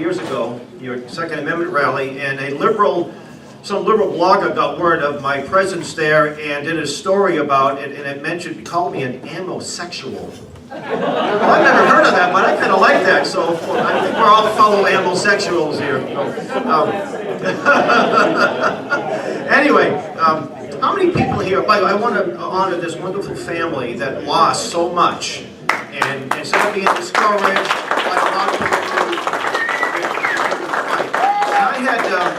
Years ago, your Second Amendment rally, and some liberal blogger got word of my presence there and did a story about it, and it called me an amosexual. Well, I've never heard of that, but I kind of like that, so I think we're all fellow amosexuals here. Anyway, how many people here, by the way, I want to honor this wonderful family that lost so much, and instead of being discouraged, like a lot of people do,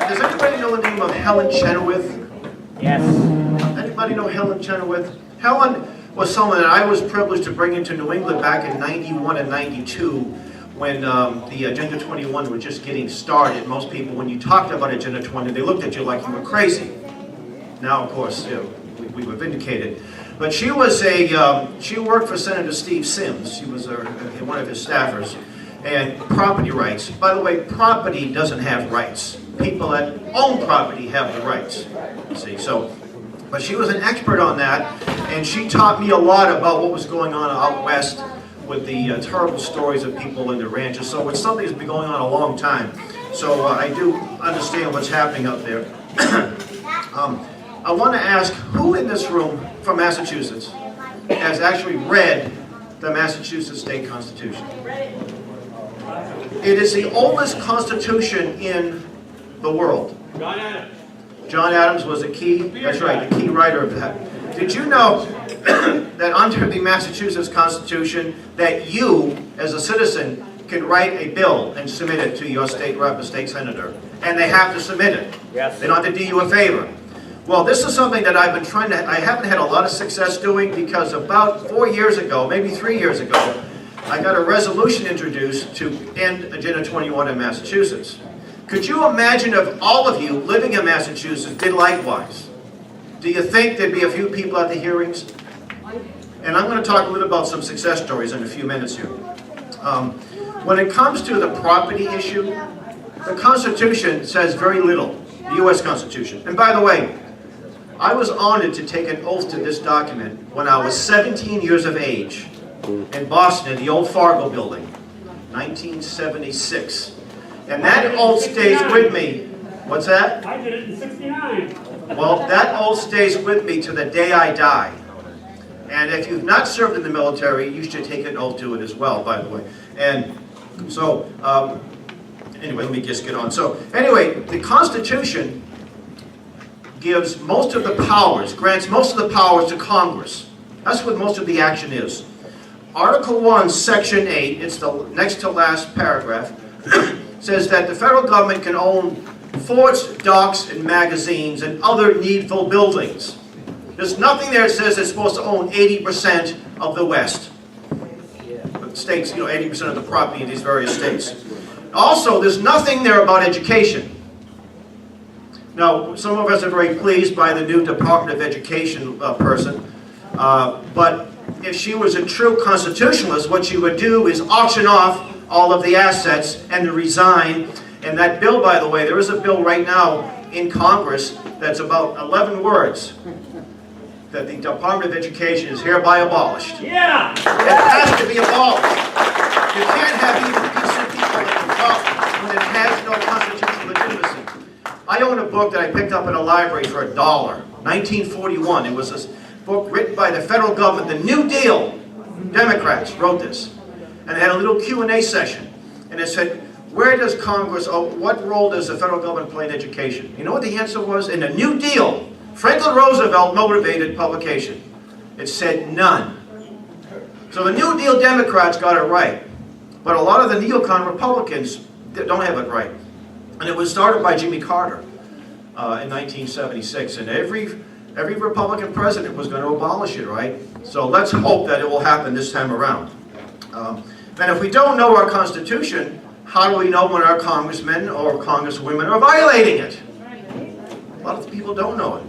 does anybody know the name of Helen Chenoweth? Yes. Anybody know Helen Chenoweth? Helen was someone that I was privileged to bring into New England back in '91 and '92 when the Agenda 21 was just getting started. Most people, when you talked about Agenda 20, they looked at you like you were crazy. Now, of course, we were vindicated. But she was she worked for Senator Steve Sims. She was one of his staffers. And property rights. By the way, property doesn't have rights. People that own property have the rights. See, but she was an expert on that, and she taught me a lot about what was going on out west with the terrible stories of people in the ranches. So it's something that's been going on a long time. So I do understand what's happening out there. I want to ask, who in this room from Massachusetts has actually read the Massachusetts State Constitution? It is the oldest constitution in the world. John Adams. John Adams was that's right, the key writer of that. Did you know that under the Massachusetts Constitution that you, as a citizen, can write a bill and submit it to your state rep or state senator? And they have to submit it. Yes. They don't have to do you a favor. Well, this is something that I've been I haven't had a lot of success doing because about 4 years ago, maybe 3 years ago, I got a resolution introduced to end Agenda 21 in Massachusetts. Could you imagine if all of you living in Massachusetts did likewise? Do you think there'd be a few people at the hearings? And I'm going to talk a little about some success stories in a few minutes here. When it comes to the property issue, the Constitution says very little, the U.S. Constitution. And by the way, I was honored to take an oath to this document when I was 17 years of age. In Boston, in the old Fargo building, 1976. And that oath stays with me. What's that? I did it in '69. Well, that oath stays with me to the day I die. And if you've not served in the military, you should take an oath to it as well, by the way. And so, anyway, let me just get on. So, anyway, the Constitution gives most of the powers, grants most of the powers to Congress. That's what most of the action is. Article 1, Section 8, it's the next to last paragraph, says that the federal government can own forts, docks, and magazines, and other needful buildings. There's nothing there that says it's supposed to own 80% of the West. The states, 80% of the property in these various states. Also, there's nothing there about education. Now, some of us are very pleased by the new Department of Education person, but if she was a true constitutionalist, what she would do is auction off all of the assets and to resign. And that bill, by the way, there is a bill right now in Congress that's about 11 words that the Department of Education is hereby abolished. Yeah! It has to be abolished. You can't have even decent people at the top when it has no constitutional legitimacy. I own a book that I picked up in a library for $1, 1941. It was a book written by the federal government, the New Deal. Democrats wrote this. And they had a little Q&A session. And it said, where does Congress, what role does the federal government play in education? You know what the answer was? In the New Deal, Franklin Roosevelt motivated publication. It said none. So the New Deal Democrats got it right. But a lot of the neocon Republicans don't have it right. And it was started by Jimmy Carter in 1976. And every Republican president was going to abolish it, right? So let's hope that it will happen this time around. And if we don't know our Constitution, how do we know when our congressmen or congresswomen are violating it? A lot of people don't know it.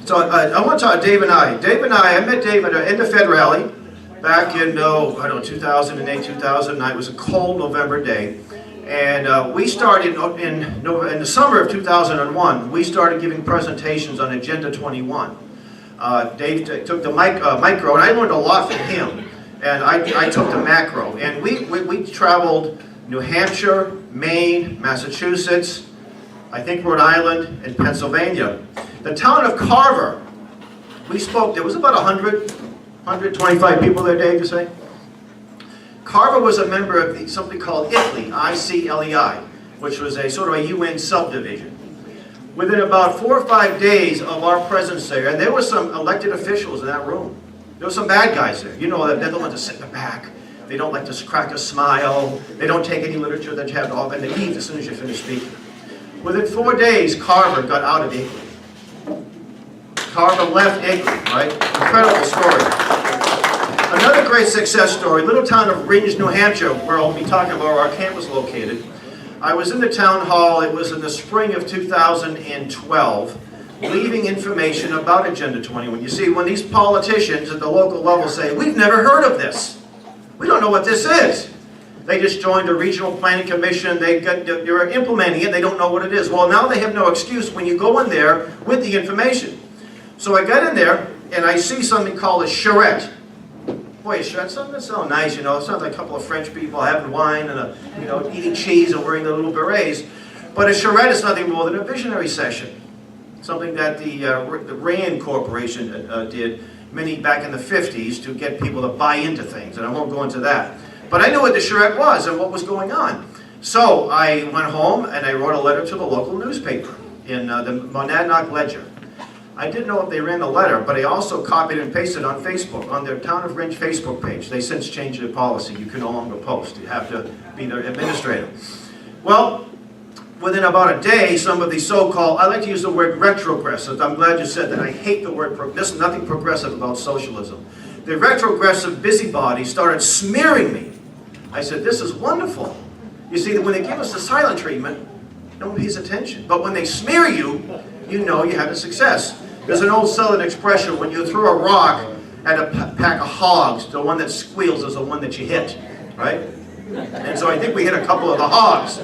So I want to talk to Dave and I. I met Dave in the Fed rally back in, 2008, 2009. It was a cold November day. And we started in the summer of 2001, we started giving presentations on Agenda 21. Dave took the micro, and I learned a lot from him. And I took the macro. And we traveled New Hampshire, Maine, Massachusetts, I think Rhode Island, and Pennsylvania. The town of Carver, we spoke, there was about 125 people there, Dave, you say? Carver was a member of something called ICLEI, I-C-L-E-I, which was a sort of a UN subdivision. Within about 4 or 5 days of our presence there, and there were some elected officials in that room. There were some bad guys there. You know, they're the ones that sit in the back. They don't like to crack a smile. They don't take any literature that you have to offer, and they leave as soon as you finish speaking. Within 4 days, Carver got out of ICLEI. Carver left ICLEI, right? Incredible story. Another great success story, little town of Ringe, New Hampshire, where I'll be talking about where our camp was located. I was in the town hall, it was in the spring of 2012, leaving information about Agenda 21. You see, when these politicians at the local level say, we've never heard of this, we don't know what this is. They just joined a regional planning commission, they're implementing it, they don't know what it is. Well, now they have no excuse when you go in there with the information. So I got in there, and I see something called a charrette. Boy, a charrette, something that sounds nice, you know. It sounds like a couple of French people having wine and, eating cheese and wearing their little berets. But a charrette is nothing more than a visionary session. Something that the RAND Corporation did back in the 50s to get people to buy into things, and I won't go into that. But I knew what the charrette was and what was going on. So I went home and I wrote a letter to the local newspaper in the Monadnock Ledger. I didn't know if they ran the letter, but I also copied and pasted on Facebook, on their Town of Ringe Facebook page. They since changed their policy. You can no longer post. You have to be their administrator. Well, within about a day, some of the so-called, I like to use the word retrogressive. I'm glad you said that. I hate the word, there's nothing progressive about socialism. The retrogressive busybodies started smearing me. I said, this is wonderful. You see, when they give us the silent treatment, no one pays attention. But when they smear you, you know you had a success. There's an old Southern expression, when you throw a rock at a pack of hogs, the one that squeals is the one that you hit, right? And so I think we hit a couple of the hogs.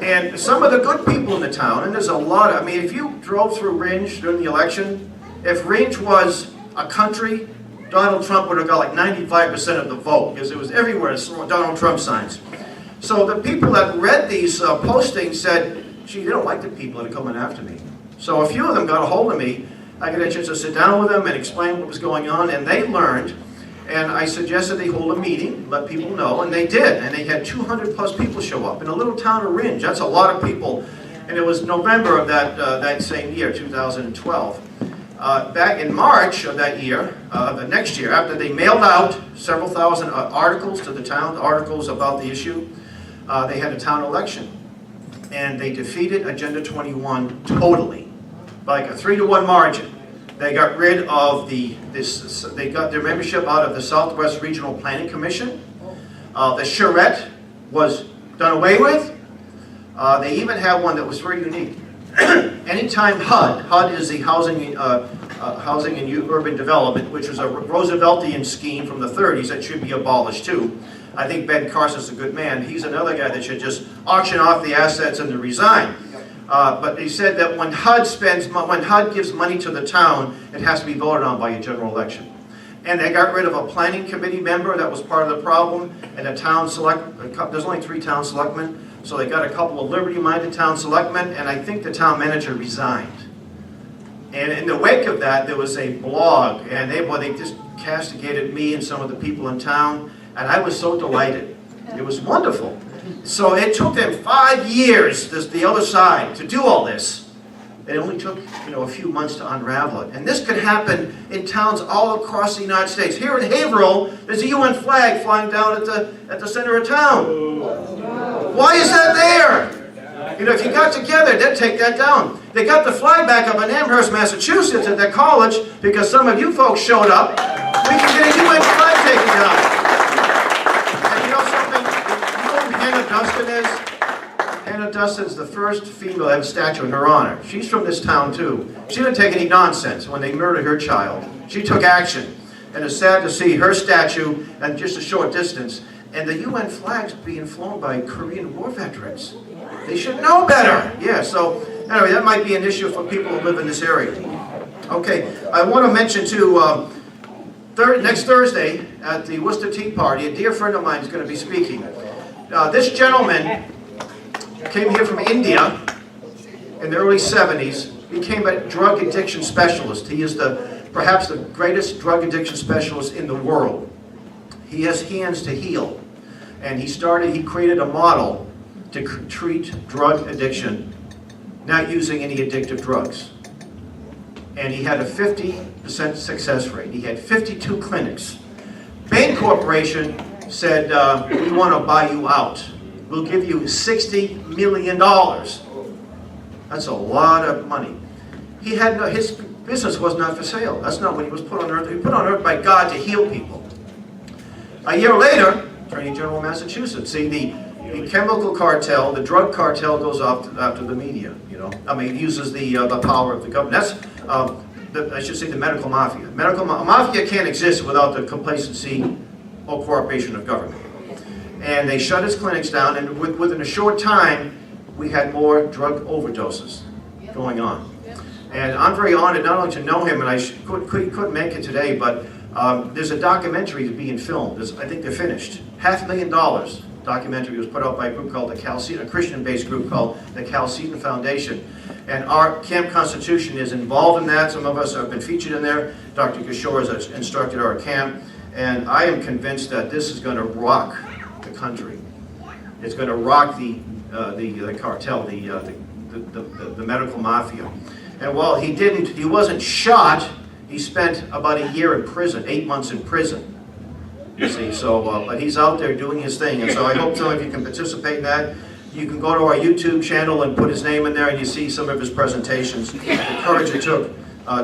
And some of the good people in the town, and there's a lot of, if you drove through Ringe during the election, if Ringe was a country, Donald Trump would have got like 95% of the vote, because it was everywhere, Donald Trump signs. So the people that read these postings said, gee, they don't like the people that are coming after me. So a few of them got a hold of me. I got a chance to sit down with them and explain what was going on, and they learned. And I suggested they hold a meeting, let people know, and they did. And they had 200 plus people show up in a little town of Ringe. That's a lot of people. And it was November of that same year, 2012. Back in March of that year, the next year, after they mailed out several thousand articles to the town, articles about the issue, they had a town election. And they defeated Agenda 21 totally, by like a 3-to-1 margin. They got rid of they got their membership out of the Southwest Regional Planning Commission. The charrette was done away with. They even had one that was very unique. Anytime HUD is the Housing and Urban Development, which was a Rooseveltian scheme from the 30s that should be abolished too. I think Ben Carson's a good man. He's another guy that should just auction off the assets and resign. But he said that when HUD gives money to the town, it has to be voted on by a general election. And they got rid of a planning committee member that was part of the problem, and there's only 3 town selectmen, so they got a couple of liberty-minded town selectmen, and I think the town manager resigned. And in the wake of that, there was a blog, and they just castigated me and some of the people in town, and I was so delighted. It was wonderful. So it took them 5 years, the other side, to do all this. It only took, a few months to unravel it. And this could happen in towns all across the United States. Here in Haverhill, there's a UN flag flying down at the center of town. Why is that there? If you got together, they'd take that down. They got the flag back up in Amherst, Massachusetts at their college because some of you folks showed up. We can get a UN flag taken down. Dustin is? Hannah Dustin's the first female to have a statue in her honor. She's from this town too. She didn't take any nonsense when they murdered her child. She took action. And it's sad to see her statue at just a short distance and the UN flags being flown by Korean War veterans. They should know better. Yeah, so anyway, that might be an issue for people who live in this area. Okay, I want to mention too, next Thursday at the Worcester Tea Party, a dear friend of mine is going to be speaking. This gentleman came here from India in the early 70s, became a drug addiction specialist. He is perhaps the greatest drug addiction specialist in the world. He has hands to heal. And he created a model to treat drug addiction, not using any addictive drugs. And he had a 50% success rate. He had 52 clinics. Bain Corporation said, we want to buy you out. We'll give you $60 million. That's a lot of money. His business was not for sale. That's not what he was put on earth. He was put on earth by God to heal people. A year later, Attorney General of Massachusetts. See, the chemical cartel, the drug cartel goes after the media, you know. I mean, it uses the power of the government. That's, I should say, the medical mafia. Mafia can't exist without the complacency or cooperation of government. And they shut his clinics down, and within a short time, we had more drug overdoses going on. And I'm very honored not only to know him, and I couldn't make it today, but there's a documentary being filmed. I think they're finished. $500,000 documentary was put out by a group called the a Christian-based group called the Chalcedon Foundation. And our Camp Constitution is involved in that. Some of us have been featured in there. Dr. Kishore has instructed our camp. And I am convinced that this is going to rock the country. It's going to rock the cartel, the medical mafia. And while he wasn't shot, he spent about a year in prison, 8 months in prison. You see, so, but he's out there doing his thing, and so I hope some of you can participate in that. You can go to our YouTube channel and put his name in there, and you see some of his presentations, the courage it took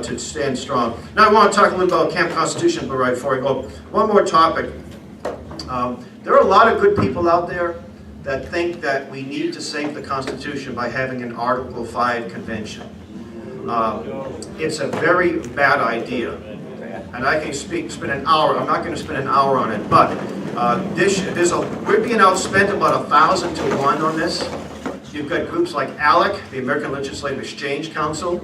to stand strong. Now I want to talk a little about Camp Constitution, but right before I go, one more topic. There are a lot of good people out there that think that we need to save the Constitution by having an Article 5 convention. It's a very bad idea. And I can spend an hour, I'm not going to spend an hour on it, but we're being outspent about 1,000 to 1 on this. You've got groups like ALEC, the American Legislative Exchange Council.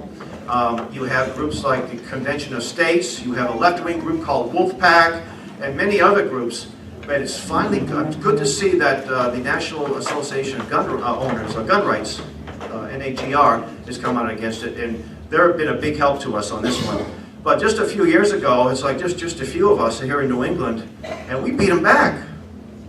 You have groups like the Convention of States. You have a left-wing group called Wolfpack, and many other groups. But it's finally good to see that the National Association of Gun Owners, or Gun Rights, NAGR, has come out against it, and they've been a big help to us on this one. But just a few years ago, it's like just a few of us here in New England, and we beat them back.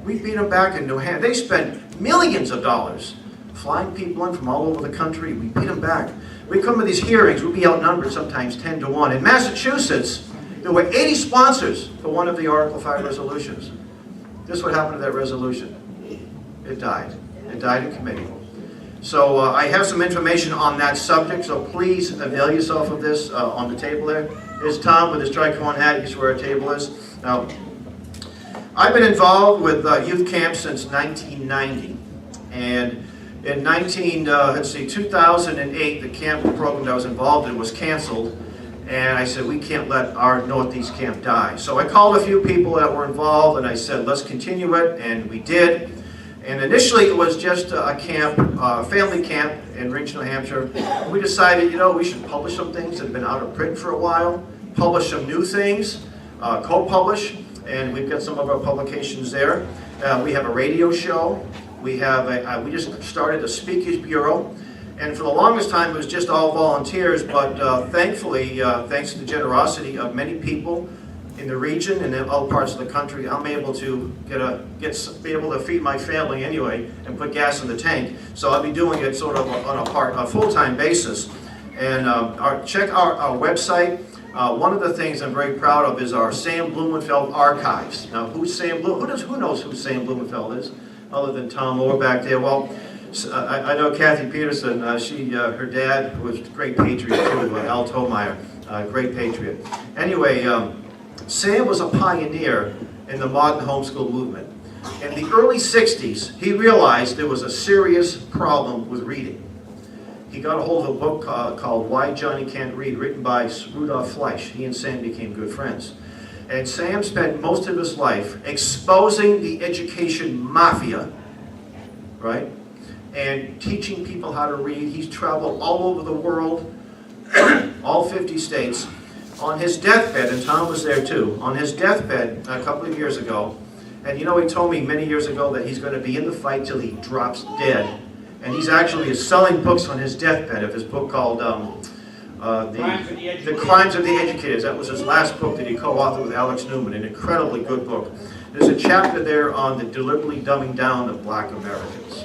We beat them back in New Hampshire. They spent millions of dollars flying people in from all over the country. We beat them back. We come to these hearings, we'd be outnumbered sometimes 10 to 1. In Massachusetts, there were 80 sponsors for one of the Article 5 resolutions. This is what happened to that resolution. It died. It died in committee. So I have some information on that subject, so please avail yourself of this on the table there. There's Tom with his tricorn hat, he's where our table is. Now, I've been involved with youth camp since 1990. And in 2008, the camp program that I was involved in was canceled. And I said, we can't let our Northeast camp die. So I called a few people that were involved, and I said, let's continue it, and we did. And initially it was just a camp, family camp in Ridge, New Hampshire. We decided, we should publish some things that have been out of print for a while, publish some new things, co-publish, and we've got some of our publications there. We have a radio show. We just started a speakers bureau. And for the longest time, it was just all volunteers, but thankfully, thanks to the generosity of many people in the region and in other parts of the country, I'm able to be able to feed my family anyway and put gas in the tank. So I'll be doing it sort of on a full-time basis. And check our website. One of the things I'm very proud of is our Sam Blumenfeld archives. Now, who's Sam Blumenfeld? Who knows who Sam Blumenfeld is, other than Tom Moore back there? Well, I know Kathy Peterson. Her dad was a great patriot too. Al Tomeyer, great patriot. Anyway. Sam was a pioneer in the modern homeschool movement. In the early 60s, he realized there was a serious problem with reading. He got a hold of a book called Why Johnny Can't Read, written by Rudolph Fleisch. He and Sam became good friends. And Sam spent most of his life exposing the education mafia, right? And teaching people how to read. He's traveled all over the world, all 50 states. On his deathbed, and Tom was there too, on his deathbed a couple of years ago, And you know, he told me many years ago that he's going to be in the fight till he drops dead. And he's actually selling books on his deathbed of his book called The Crimes of the Educators. That was his last book that he co-authored with Alex Newman, an incredibly good book. There's a chapter there on the deliberately dumbing down of black Americans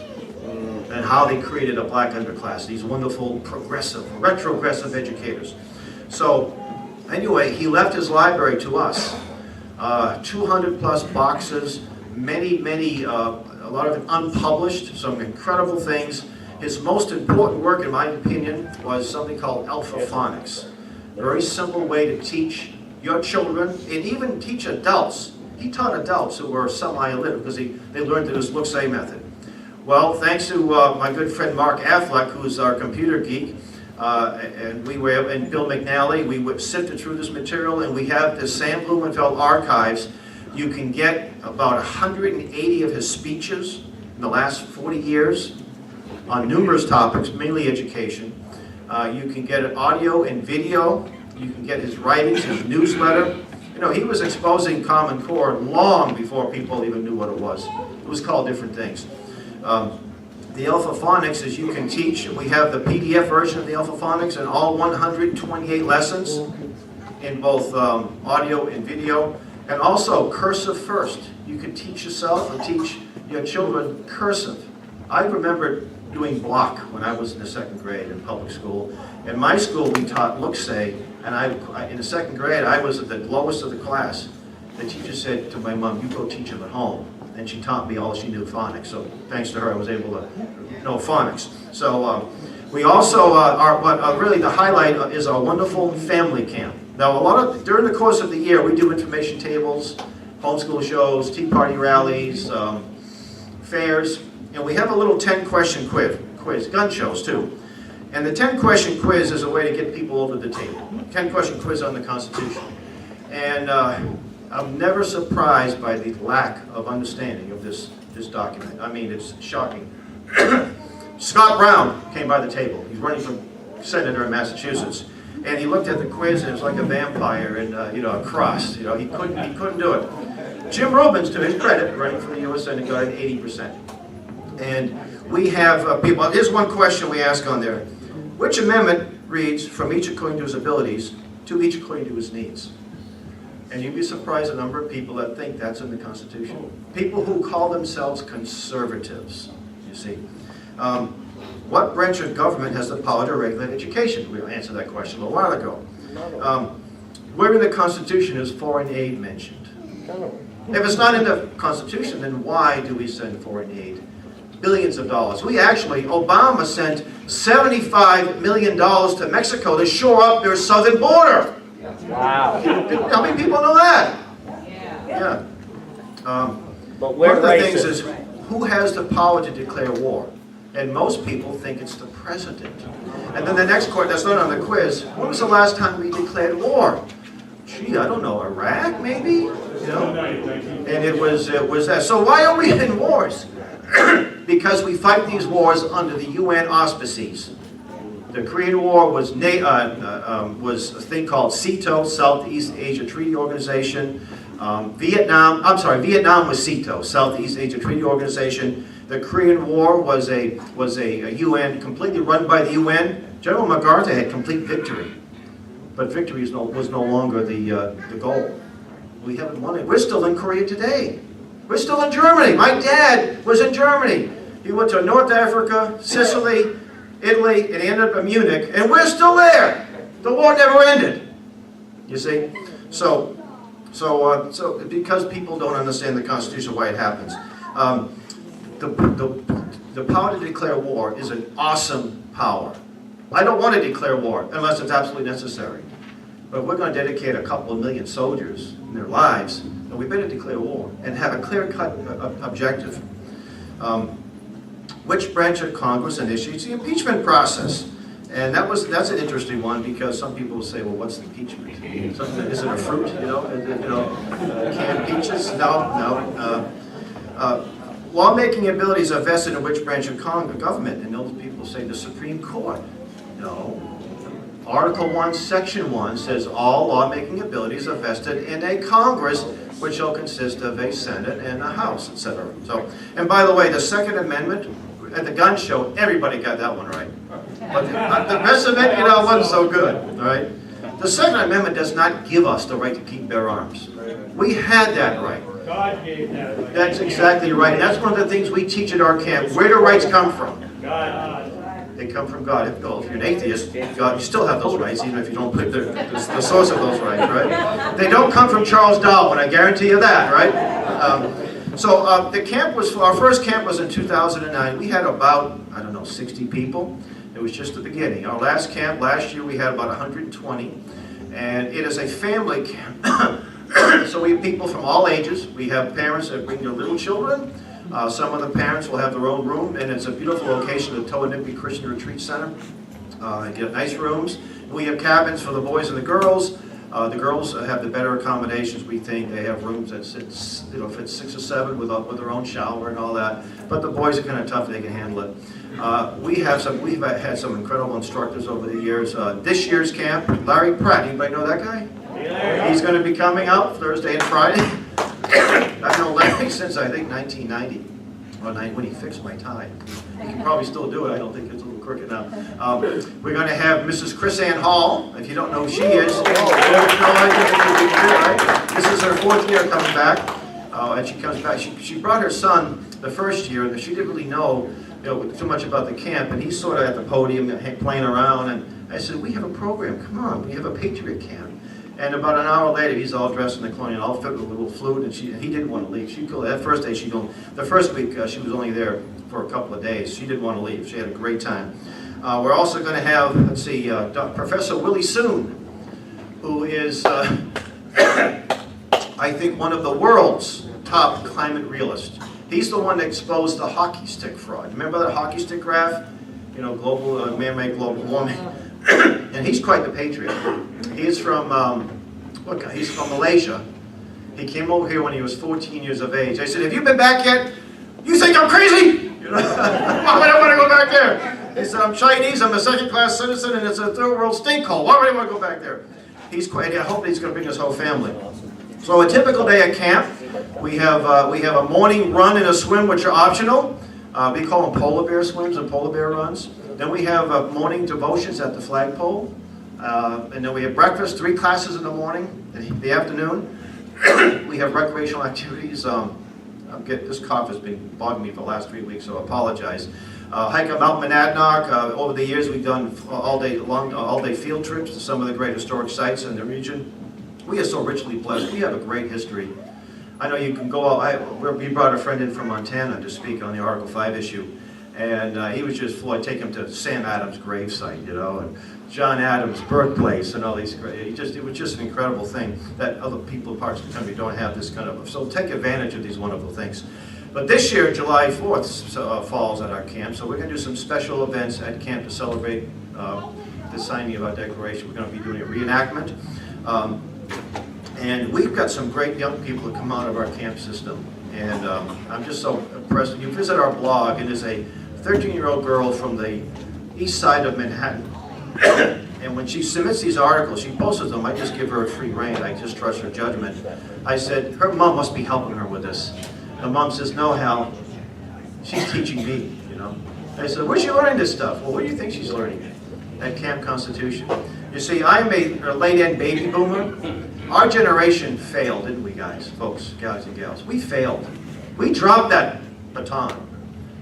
and how they created a black underclass, these wonderful progressive, retrogressive educators. So anyway, he left his library to us. 200 plus boxes, a lot of it unpublished, some incredible things. His most important work, in my opinion, was something called alpha phonics. A very simple way to teach your children, and even teach adults. He taught adults who were semi-illiterate because they learned through his look-say method. Well, thanks to my good friend Mark Affleck, who's our computer geek, and Bill McNally, we sifted through this material, and we have the Sam Blumenfeld archives. You can get about 180 of his speeches in the last 40 years on numerous topics, mainly education. You can get it audio and video. You can get his writings, his newsletter. You know, he was exposing Common Core long before people even knew what it was. It was called different things. The Alpha Phonics, as you can teach, we have the PDF version of the Alpha Phonics and all 128 lessons in both audio and video. And also cursive first. You can teach yourself or teach your children cursive. I remember doing block when I was in the 2nd grade in public school. In my school, we taught look-say, and in the 2nd grade, I was at the lowest of the class. The teacher said to my mom, "You go teach them at home." And she taught me all she knew phonics. So thanks to her, I was able to know phonics. So we also really the highlight is our wonderful family camp. Now, during the course of the year, we do information tables, homeschool shows, tea party rallies, fairs, and we have a little 10-question quiz, gun shows too. And the 10-question quiz is a way to get people over the table. 10-question quiz on the Constitution. And I'm never surprised by the lack of understanding of this document. I mean, it's shocking. Scott Brown came by the table. He's running for senator in Massachusetts. And he looked at the quiz and it was like a vampire and a cross. You know, he couldn't do it. Jim Rubin's, to his credit, running for the U.S. Senate, got an 80%. And we have people. Here's one question we ask on there: which amendment reads "from each according to his abilities to each according to his needs"? And you'd be surprised the number of people that think that's in the Constitution. People who call themselves conservatives. You see. What branch of government has the power to regulate education? We answered that question a little while ago. Where in the Constitution is foreign aid mentioned? If it's not in the Constitution, then why do we send foreign aid? Billions of dollars. Obama sent $75 million to Mexico to shore up their southern border. Wow. How many people know that? Yeah. But one of the things is, who has the power to declare war? And most people think it's the president. And then the next question, that's not on the quiz, when was the last time we declared war? Gee, I don't know, Iraq maybe? You know? And it was that. So why are we in wars? Because we fight these wars under the UN auspices. The Korean War was a thing called SEATO, Southeast Asia Treaty Organization. Vietnam was SEATO, Southeast Asia Treaty Organization. The Korean War was a UN, completely run by the UN. General MacArthur had complete victory, but victory was no longer the goal. We haven't won it. We're still in Korea today. We're still in Germany. My dad was in Germany. He went to North Africa, Sicily, Italy, and he ended up in Munich, and we're still there. The war never ended. You see? So because people don't understand the Constitution, why it happens. The power to declare war is an awesome power. I don't want to declare war unless it's absolutely necessary. But we're going to dedicate a couple of million soldiers in their lives, and we better declare war and have a clear-cut objective. Which branch of Congress initiates the impeachment process? And that's an interesting one, because some people will say, well, what's impeachment? Is it a fruit, canned peaches? No. Lawmaking abilities are vested in which branch of government? And those people say the Supreme Court. No. Article 1, Section 1 says all lawmaking abilities are vested in a Congress which shall consist of a Senate and a House, etc. So, and by the way, the Second Amendment at the gun show, everybody got that one right. But the rest of it, wasn't so good, all right? The Second Amendment does not give us the right to keep bear arms. We had that right. God gave that right. That's exactly right. That's one of the things we teach at our camp. Where do rights come from? God. They come from God. If you're an atheist, God, you still have those rights, even if you don't put the source of those rights, right? They don't come from Charles Darwin, I guarantee you that, right? The camp was, our first camp was in 2009. We had about, 60 people. It was just the beginning. Our last camp, last year, we had about 120. And it is a family camp. So we have people from all ages. We have parents that bring their little children. Some of the parents will have their own room, and it's a beautiful location, the Toanimbi Christian Retreat Center. You get nice rooms. We have cabins for the boys and the girls. The girls have the better accommodations, we think. They have rooms that fit 6 or 7 with their own shower and all that. But the boys are kind of tough, they can handle it. We've had some incredible instructors over the years. This year's camp, Larry Pratt, anybody know that guy? He's going to be coming out Thursday and Friday. I've known Larry since, I think, 1990, when he fixed my tie. He can probably still do it. I don't think it's a little crooked now. We're going to have Mrs. Chris Ann Hall. If you don't know who she is, this is her 4th year coming back. And she comes back. She brought her son the first year, and she didn't really know too much about the camp, and he's sort of at the podium playing around. And I said, we have a program. Come on, we have a Patriot camp. And about an hour later, he's all dressed in the colonial outfit with a little flute, and he didn't want to leave. That first day, the first week, she was only there for a couple of days. She didn't want to leave. She had a great time. We're also going to have, Professor Willie Soon, who is, I think, one of the world's top climate realists. He's the one that exposed the hockey stick fraud. Remember that hockey stick graph? Global, man-made global warming. And he's quite the patriot. He's from Malaysia. He came over here when he was 14 years of age. I said, have you been back yet? You think I'm crazy? Why would I want to go back there? He said, I'm Chinese, I'm a second-class citizen, and it's a third-world stinkhole. Why would I want to go back there? He's quite, I hope he's going to bring his whole family. So a typical day at camp, we have a morning run and a swim, which are optional. We call them polar bear swims and polar bear runs. Then we have morning devotions at the flagpole. And then we have breakfast, 3 classes in the morning, the afternoon. We have recreational activities. This cough has been bothering me for the last 3 weeks, so I apologize. Hike up Mount Monadnock. Over the years, we've done all-day field trips to some of the great historic sites in the region. We are so richly blessed. We have a great history. I know you can go out. We brought a friend in from Montana to speak on the Article 5 issue. And he was just floored. Take him to Sam Adams' gravesite, and John Adams' birthplace, and all these great. It was just an incredible thing that other people in parts of the country don't have this kind of. So take advantage of these wonderful things. But this year, July 4th falls at our camp, so we're going to do some special events at camp to celebrate the signing of our declaration. We're going to be doing a reenactment, and we've got some great young people that come out of our camp system. And I'm just so impressed. You visit our blog, and there's a 13-year-old girl from the east side of Manhattan. And when she submits these articles, she posts them. I just give her a free rein. I just trust her judgment. I said, her mom must be helping her with this. The mom says, no, Hal, she's teaching me, I said, where's she learning this stuff? Well, what do you think she's learning? At Camp Constitution. You see, I'm a late-end baby boomer. Our generation failed, didn't we, guys, folks, guys and gals? We failed. We dropped that baton.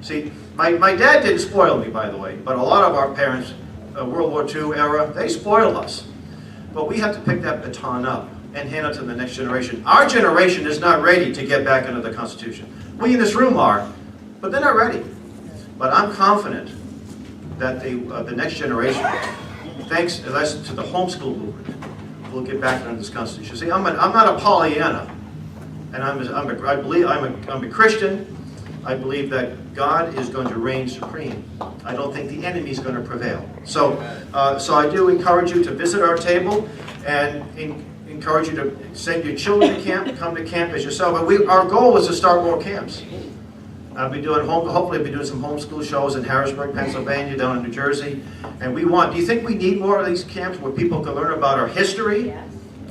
See, my dad didn't spoil me, by the way, but a lot of our parents, World War II era, they spoiled us. But we have to pick that baton up and hand it to the next generation. Our generation is not ready to get back into the Constitution. We in this room are, but they're not ready. But I'm confident that the next generation, thanks to the homeschool movement, will get back into this Constitution. See, I'm not a Pollyanna, and I'm a Christian. I believe that God is going to reign supreme. I don't think the enemy is going to prevail. So I do encourage you to visit our table, and encourage you to send your children to camp, come to camp as yourself. But our goal is to start more camps. Hopefully I'll be doing some homeschool shows in Harrisburg, Pennsylvania, down in New Jersey. And do you think we need more of these camps where people can learn about our history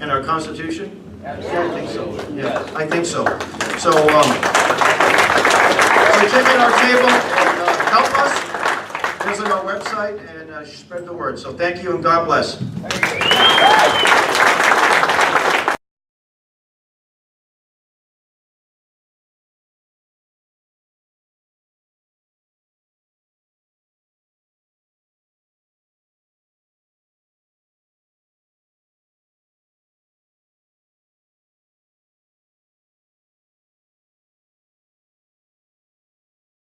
and our Constitution? Yeah, I think so. Yeah, I think so. So, so check out our table and help us. Visit our website and spread the word. So thank you and God bless.